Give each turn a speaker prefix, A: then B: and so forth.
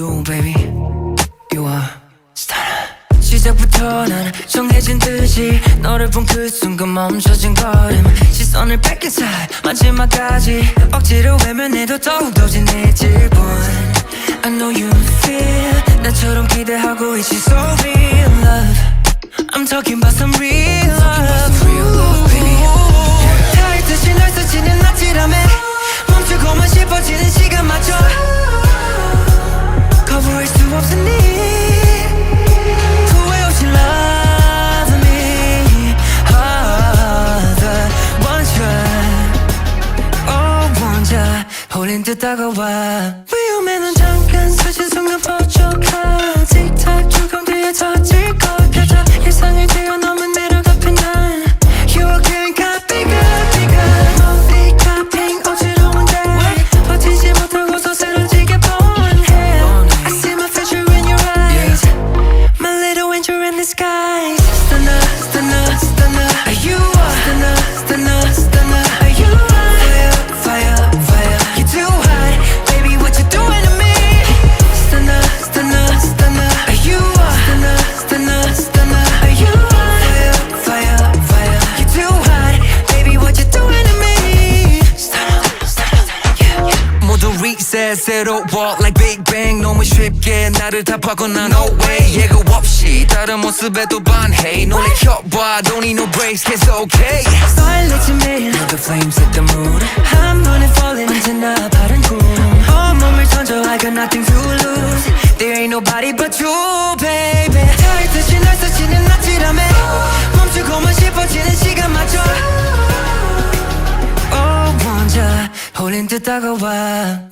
A: you baby You are star 시작부터 난 정해진 듯이 너를 본 그 순간 멈춰진 걸음 시선을 뺏긴 사이 마지막까지 억지로 외면해도 더욱더 진해질 뿐 I know you feel 나처럼 기대하고 있지 so real love I'm talking about some real love baby 닿을 듯이 날 스치는 아찔함에 멈추고만 싶어지는 시간마저 거부할 수 없으니 후회 없이 love me the one try 혼자 홀린 듯 다가와 위험해 넌 잠깐 스친 순간 포착하 틱탁 중간 뒤에 터질 것 같아 예상을 뛰어넘은 매력 앞에 난 You are getting caught bigger 멀리 카핑 어지러운 데 버티지 못하고서 쓰러지게 뻔해 I see my future in your eyes My little angel in disguise Stunner, stunner, stunner Are you a stunner, stunner, stunner Are you a fire, fire You're too hot, baby what you doing to me Stunner, stunner, stunner Are you a stunner, stunner, stunner Are you a fire, fire You're too hot, baby what you doing to me Stunner, stunner, yeah 모두 reset 새로워 like big bang 너무 쉽게 나를 답하거나 no way 예고 없이 다른 모습에 또 반해 놀래켜봐 don't need no breaks it's okay 설레지 매일 The flames hit the mood 한 번에 falling 언제나 바른 꿈 온몸을 던져 I got nothing to lose There ain't nobody but you baby 닿을 듯이 날 스치는 아찔함에 멈추고만 싶어지는 시간마저 혼자 홀린 듯 다가와